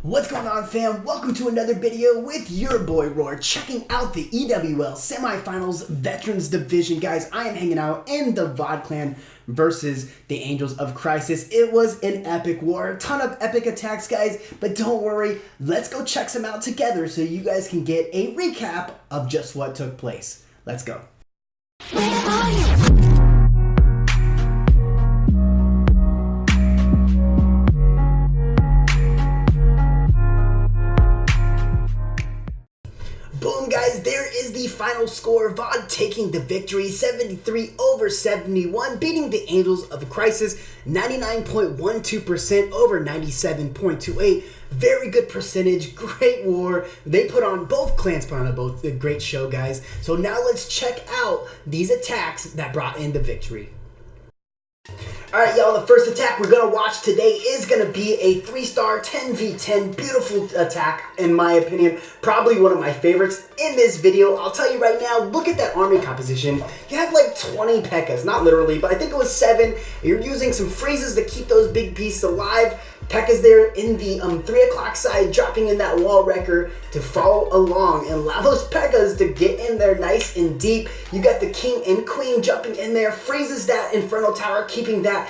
What's going on, fam? Welcome to another video with your boy Roar, checking out the EWL Semifinals Veterans Division. Guys, I am hanging out in the V.O.D clan versus the Angels of Crisis. It was an epic war, a ton of epic attacks, guys, but don't worry, let's go check some out together so you guys can get a recap of just what took place. Let's go. Where are you? Boom, guys, there is the final score. V.O.D taking the victory, 73-71, beating the Angels of Crisis, 99.12% over 97.28. Very good percentage, great war. They put on, both clans put on a great show, guys. So now let's check out these attacks that brought in the victory. Alright, y'all, the first attack we're going to watch today is going to be a 3-star 10v10 beautiful attack, in my opinion. Probably one of my favorites in this video. I'll tell you right now, look at that army composition. You have like 20 P.E.K.K.A.s, not literally, but I think it was 7. You're using some freezes to keep those big pieces alive. P.E.K.K.A.s there in the 3 o'clock side, dropping in that wall wrecker to follow along and allow those P.E.K.K.A.s to get in there nice and deep. You got the king and queen jumping in there, freezes that Inferno Tower, keeping that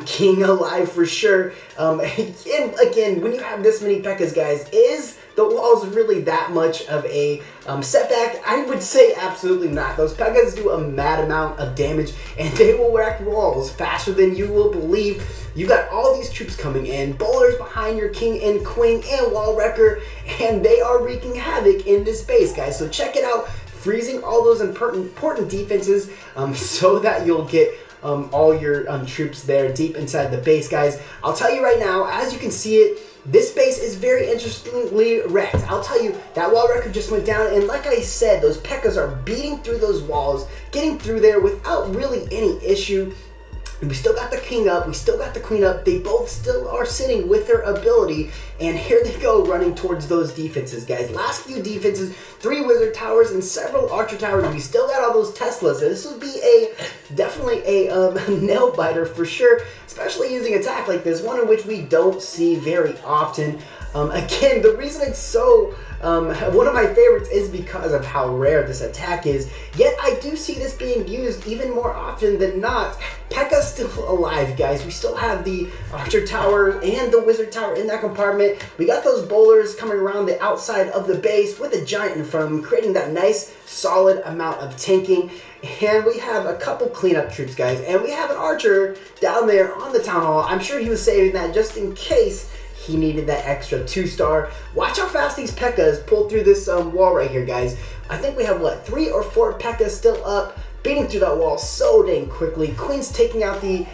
king alive for sure. And again, when you have this many P.E.K.K.A.s, guys, is the walls really that much of a setback? I would say absolutely not. Those P.E.K.K.A.s do a mad amount of damage, and they will wreck walls faster than you will believe. You got all these troops coming in, bowlers behind your king and queen and wall wrecker, and they are wreaking havoc in this base, guys. So check it out, freezing all those important defenses so that you'll get all your troops there deep inside the base, guys. I'll tell you right now, as you can see it, this base is very interestingly wrecked. I'll tell you, that wall wrecker just went down, and like I said, those P.E.K.K.A.s are beating through those walls, getting through there without really any issue. And we still got the king up, we still got the queen up. They both still are sitting with their ability, and here they go running towards those defenses, guys. Last few defenses, 3 wizard towers and several archer towers. We still got all those Teslas. So this would be definitely a nail biter for sure, especially using attack like this, one in which we don't see very often. Again, the reason it's so one of my favorites is because of how rare this attack is, yet I do see this being used even more often than not. P.E.K.K.A.'s still alive, guys. We still have the archer tower and the wizard tower in that compartment. We got those bowlers coming around the outside of the base with a giant in front of them, creating that nice solid amount of tanking. And we have a couple cleanup troops, guys, and we have an archer down there on the town hall. I'm sure he was saving that just in case he needed that extra 2-star. Watch how fast these P.E.K.K.A.s pull through this wall right here, guys. I think we have, what, 3 or 4 P.E.K.K.A.s still up, beating through that wall so dang quickly. Queen's taking out the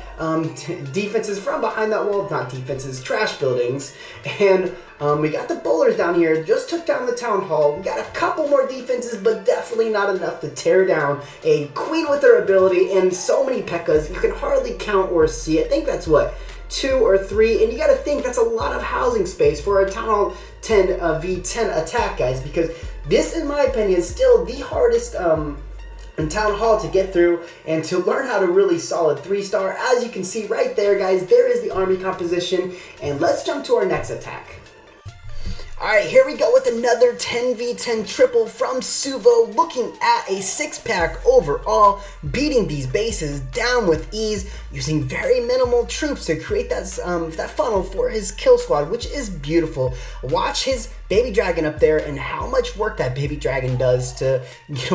defenses from behind that wall. Not defenses, trash buildings. And we got the bowlers down here. Just took down the town hall. We got a couple more defenses, but definitely not enough to tear down a queen with her ability and so many P.E.K.K.A.s. You can hardly count or see. I think that's, what, 2 or 3, and you got to think that's a lot of housing space for a Town Hall 10 V10 attack, guys, because this, in my opinion, is still the hardest in Town Hall to get through and to learn how to really solid 3-star. As you can see right there, guys, there is the army composition, and let's jump to our next attack. Alright, here we go with another 10v10 triple from Suvo, looking at a 6-pack overall, beating these bases down with ease, using very minimal troops to create that funnel for his kill squad, which is beautiful. Watch his baby dragon up there and how much work that baby dragon does to,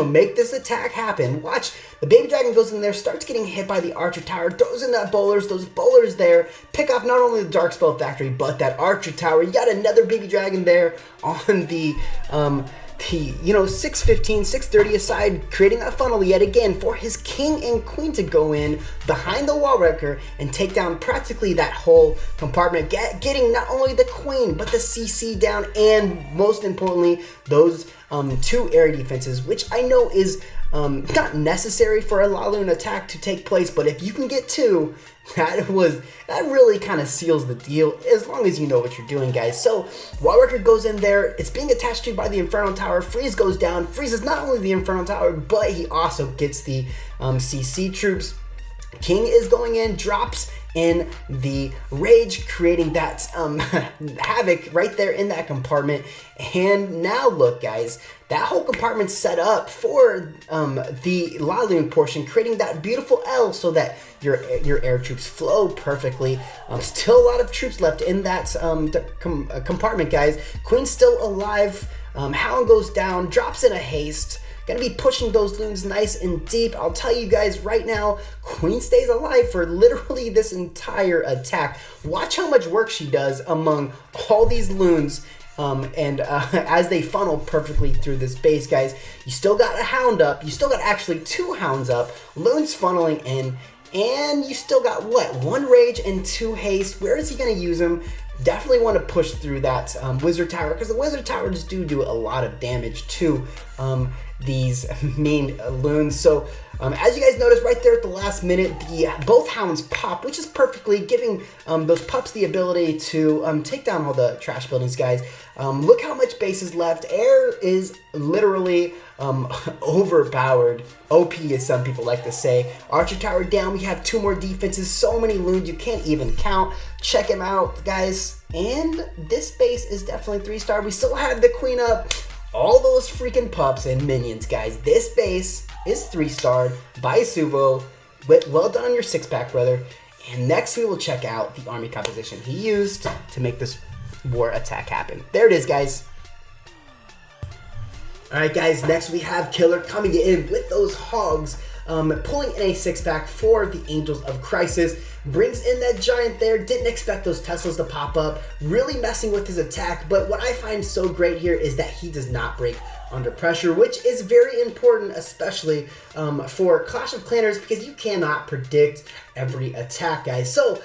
make this attack happen. Watch, the baby dragon goes in there, starts getting hit by the archer tower, throws in that bowlers, those bowlers there pick off not only the dark spell factory, but that archer tower. You got another baby dragon there on the 615, 630 aside, creating that funnel yet again for his king and queen to go in behind the wall wrecker and take down practically that whole compartment, getting not only the queen but the CC down, and most importantly those 2 area defenses, which I know is not necessary for a Laloon attack to take place, but if you can get 2, that really kind of seals the deal, as long as you know what you're doing, guys. So wall wrecker goes in there, it's being attached to by the Inferno Tower. Freeze goes down, freezes not only the Inferno Tower, but he also gets the CC troops. King is going in, drops in the rage, creating that havoc right there in that compartment. And now look, guys, that whole compartment's set up for the Laloon portion, creating that beautiful L so that your air troops flow perfectly. Still a lot of troops left in that compartment, guys. Queen's still alive. Hound goes down, drops in a haste. Gonna be pushing those loons nice and deep. I'll tell you guys right now, Queen stays alive for literally this entire attack. Watch how much work she does among all these loons. As they funnel perfectly through this base, guys, you still got a hound up. You still got actually 2 hounds up. Loons funneling in. And you still got, what, 1 rage and 2 haste. Where is he going to use them? Definitely want to push through that wizard tower, because the wizard towers do a lot of damage to these main loons. So as you guys notice right there at the last minute, both hounds pop, which is perfectly giving those pups the ability to take down all the trash buildings, guys. Look how much base is left. Air is literally overpowered. OP, as some people like to say. Archer tower down. We have 2 more defenses. So many loons you can't even count. Check him out, guys. And this base is definitely 3-star. We still have the queen up. All those freaking pups and minions, guys. This base is 3-starred by Suvo. Well done on your 6-pack, brother. And next we will check out the army composition he used to make this war attack happen. There it is, guys. Alright, guys, next we have Killer coming in with those hogs, pulling in a 6-pack for the Angels of Crisis. Brings in that giant there. Didn't expect those Teslas to pop up. Really messing with his attack. But what I find so great here is that he does not break under pressure, which is very important, especially for Clash of Clanners, because you cannot predict every attack, guys. So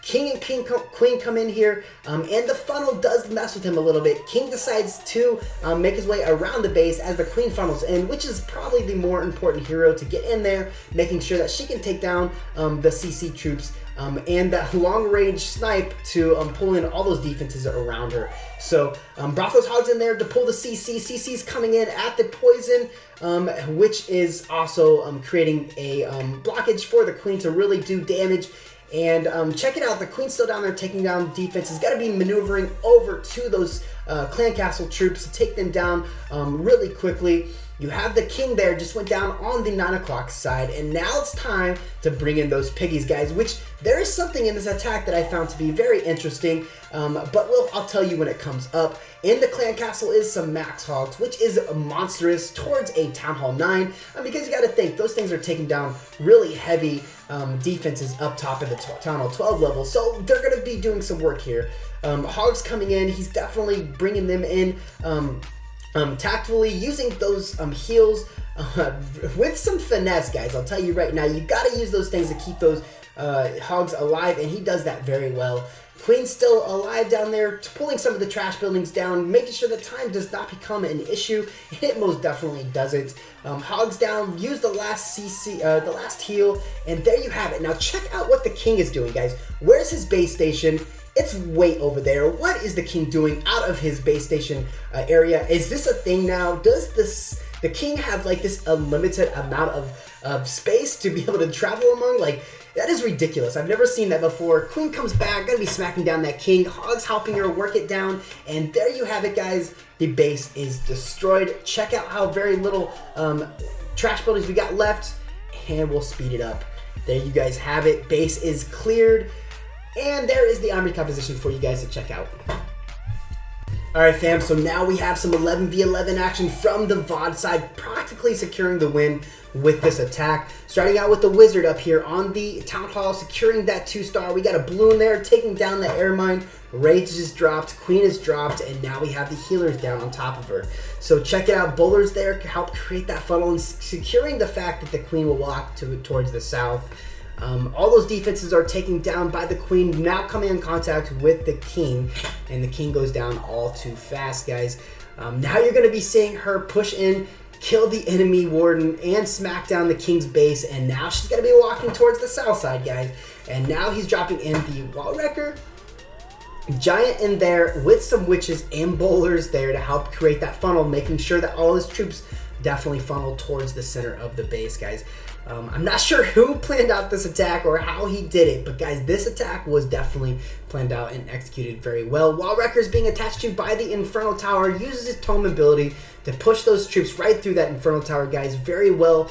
King and Queen come in here, and the funnel does mess with him a little bit. King decides to make his way around the base as the Queen funnels in, which is probably the more important hero to get in there, making sure that she can take down the CC troops and that long-range snipe to pull in all those defenses around her. So brought those hogs in there to pull the CC. CC's coming in at the poison, which is also creating a blockage for the Queen to really do damage. And check it out, the Queen's still down there taking down defenses. Got to be maneuvering over to those clan castle troops to take them down really quickly. You have the King there, just went down on the 9 o'clock side, and now it's time to bring in those piggies, guys, which there is something in this attack that I found to be very interesting, but I'll tell you when it comes up. In the clan castle is some max hogs, which is monstrous towards a Town Hall 9, because you got to think, those things are taking down really heavy defenses up top of the Town Hall 12 level, so they're going to be doing some work here. Hogs coming in, he's definitely bringing them in, tactfully using those heals with some finesse, guys. I'll tell you right now, you got to use those things to keep those hogs alive, and he does that very well. Queen's still alive down there, pulling some of the trash buildings down, making sure that time does not become an issue, and it most definitely doesn't. Hogs down, use the last CC, the last heal, and there you have it. Now check out what the King is doing, guys. Where's his base station? It's way over there. What is the King doing out of his base station area? Is this a thing now? Does the King have like this unlimited amount of space to be able to travel among? Like, that is ridiculous. I've never seen that before. Queen comes back, gonna be smacking down that King. Hogs helping her work it down, and there you have it, guys. The base is destroyed. Check out how very little trash buildings we got left, and we'll speed it up. There you guys have it. Base is cleared. And there is the army composition for you guys to check out. Alright fam, so now we have some 11v11 action from the V.O.D side, practically securing the win with this attack. Starting out with the Wizard up here on the Town Hall, securing that 2-star. We got a balloon there, taking down the air mine. Rage is dropped, Queen is dropped, and now we have the healers down on top of her. So check it out, bowlers there help create that funnel and securing the fact that the Queen will walk towards the south. All those defenses are taken down by the Queen, now coming in contact with the King, and the King goes down all too fast, guys. Now you're going to be seeing her push in, kill the enemy warden, and smack down the King's base, and now she's going to be walking towards the south side, guys. And now he's dropping in the wall wrecker, giant in there with some witches and bowlers there to help create that funnel, making sure that all his troops definitely funnel towards the center of the base, guys. I'm not sure who planned out this attack or how he did it, but guys, this attack was definitely planned out and executed very well. While Wrecker's being attached to by the Infernal Tower, uses his tome ability to push those troops right through that Infernal Tower, guys. Very well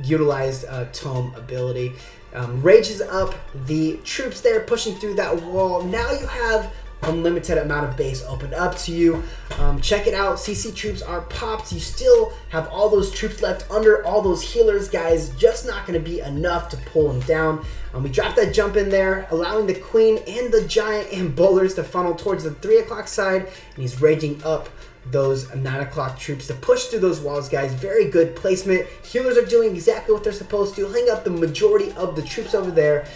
utilized tome ability. Rages up the troops there, pushing through that wall. Now you have unlimited amount of base opened up to you. Check it out. CC troops are popped. You still have all those troops left under all those healers, guys. Just not going to be enough to pull them down. We dropped that jump in there, allowing the Queen and the Giant and Bowlers to funnel towards the 3 o'clock side, and he's raging up those 9 o'clock troops to push through those walls, guys. Very good placement. Healers are doing exactly what they're supposed to, healing up the majority of the troops over there.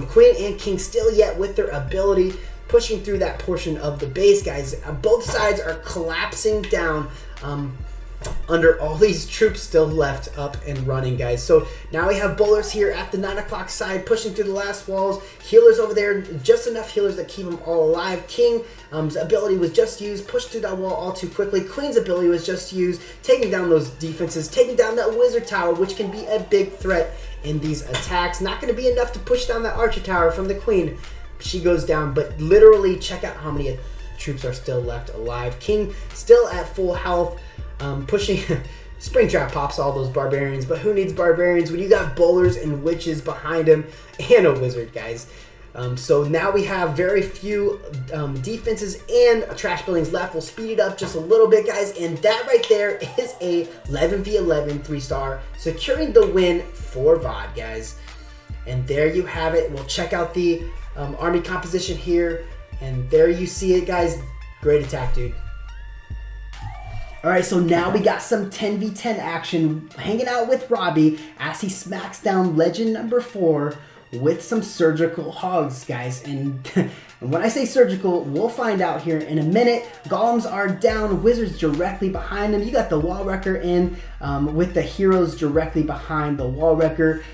Queen and King still yet with their ability, pushing through that portion of the base, guys. Both sides are collapsing down under all these troops still left up and running, guys. So now we have Bowlers here at the 9 o'clock side, pushing through the last walls. Healers over there, just enough healers to keep them all alive. King's ability was just used, pushed through that wall all too quickly. Queen's ability was just used, taking down those defenses, taking down that Wizard Tower, which can be a big threat in these attacks. Not going to be enough to push down that Archer Tower from the Queen. She goes down, but literally check out how many troops are still left alive. King still at full health, pushing. Springtrap pops all those barbarians, but who needs barbarians when you got Bowlers and Witches behind him and a Wizard, guys? So now we have very few defenses and trash buildings left. We'll speed it up just a little bit, guys, and that right there is a 11v11 3-star, securing the win for V.O.D, guys. And there you have it. We'll check out the army composition here, and there you see it, guys. Great attack, dude. Alright, so now we got some 10v10 action, hanging out with Robbie as he smacks down legend number 4 with some surgical hogs, guys. And when I say surgical, we'll find out here in a minute. Golems are down, Wizards directly behind them. You got the Wall Wrecker in with the heroes directly behind the Wall Wrecker.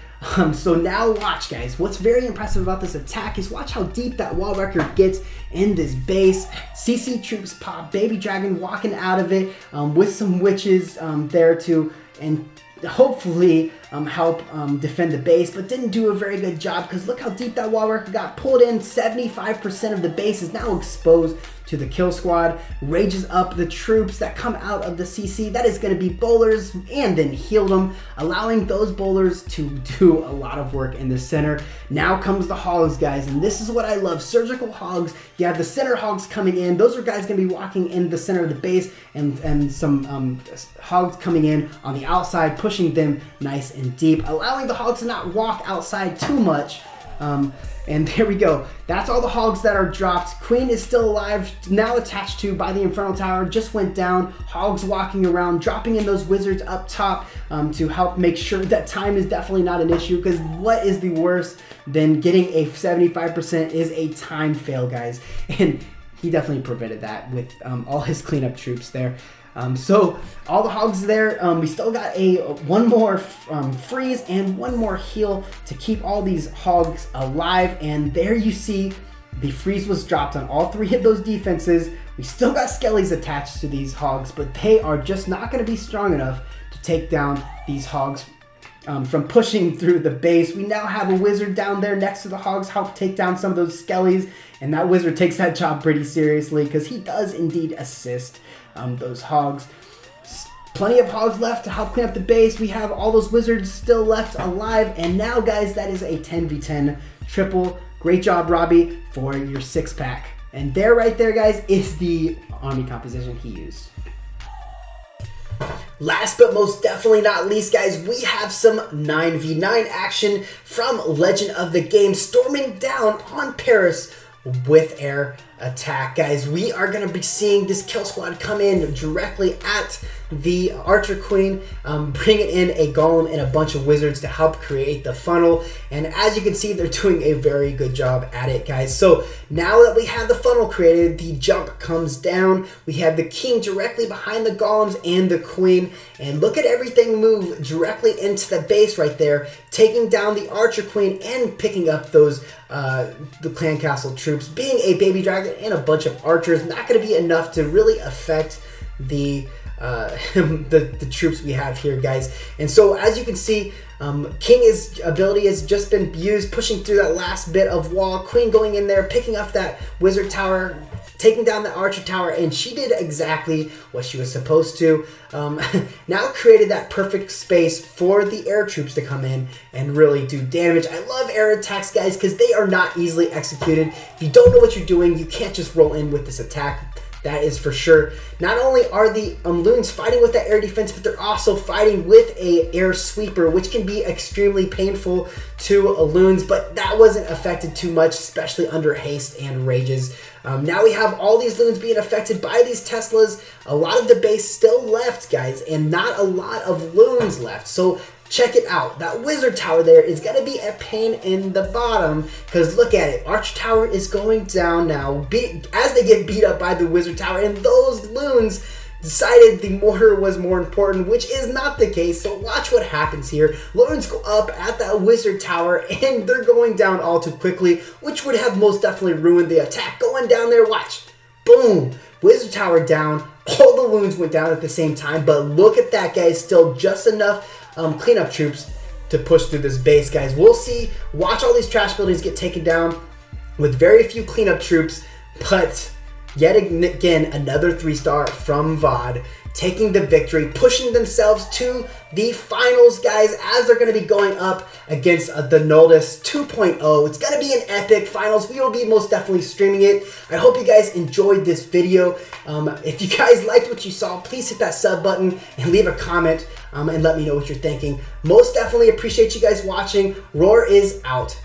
So now watch, guys. What's very impressive about this attack is watch how deep that Wall Wrecker gets in this base. CC troops pop, Baby Dragon walking out of it with some witches there to and hopefully help defend the base, but didn't do a very good job because look how deep that Wall Wrecker got pulled in. 75% of the base is now exposed to the kill squad. Rages up the troops that come out of the CC. That is going to be Bowlers, and then heal them, allowing those Bowlers to do a lot of work in the center. Now comes the hogs, guys, and this is what I love. Surgical hogs. You have the center hogs coming in. Those are guys going to be walking in the center of the base, and some hogs coming in on the outside, pushing them nice and deep, allowing the hogs to not walk outside too much. And there we go. That's all the hogs that are dropped. Queen is still alive, now attached to by the Infernal Tower, just went down. Hogs walking around, dropping in those Wizards up top to help make sure that time is definitely not an issue, because what is the worst than getting a 75% is a time fail, guys. And he definitely prevented that with all his cleanup troops there. So all the hogs there, we still got one more freeze and one more heal to keep all these hogs alive. And there you see the freeze was dropped on all 3 of those defenses. We still got skellies attached to these hogs, but they are just not going to be strong enough to take down these hogs from pushing through the base. We now have a Wizard down there next to the hogs, help take down some of those skellies, and that Wizard takes that job pretty seriously because he does indeed assist those hogs. Plenty of hogs left to help clean up the base. We have all those Wizards still left alive, and now, guys, that is a 10v10 triple. Great job, Robbie, for your 6-pack. And there, right there, guys, is the army composition he used. Last but most definitely not least, guys, we have some 9v9 action from Legend of the Game, storming down on Paris with air attack, guys. We are going to be seeing this kill squad come in directly at the Archer Queen, bringing in a Golem and a bunch of Wizards to help create the funnel. And as you can see, they're doing a very good job at it, guys. So now that we have the funnel created, the jump comes down. We have the King directly behind the Golems and the Queen. And look at everything move directly into the base right there, taking down the Archer Queen and picking up those the Clan Castle troops. Being a Baby Dragon and a bunch of archers, not going to be enough to really affect the the troops we have here, guys. And so as you can see, King's ability has just been used, pushing through that last bit of wall. Queen going in there, picking up that wizard tower, taking down the archer tower, and she did exactly what she was supposed to. Now created that perfect space for the air troops to come in and really do damage. I love air attacks, guys, because they are not easily executed. If you don't know what you're doing, you can't just roll in with this attack. That is for sure. Not only are the loons fighting with that air defense, but they're also fighting with a air sweeper, which can be extremely painful to loons, but that wasn't affected too much, especially under haste and rages. Now we have all these loons being affected by these Teslas. A lot of the base still left, guys, and not a lot of loons left. So check it out. That wizard tower there is going to be a pain in the bottom, because look at it. Arch tower is going down now as they get beat up by the wizard tower, and those loons decided the mortar was more important, which is not the case. So watch what happens here. Loons go up at that wizard tower, and they're going down all too quickly, which would have most definitely ruined the attack. Going down there, watch. Boom. Wizard tower down. All the loons went down at the same time, but look at that, guys. Still just enough cleanup troops to push through this base, guys. We'll see. Watch all these trash buildings get taken down with very few cleanup troops, but yet again, another 3-star from V.O.D, taking the victory, pushing themselves to the finals, guys, as they're going to be going up against the Noldus 2.0. It's going to be an epic finals. We will be most definitely streaming it. I hope you guys enjoyed this video. If you guys liked what you saw, please hit that sub button and leave a comment and let me know what you're thinking. Most definitely appreciate you guys watching. Roar is out.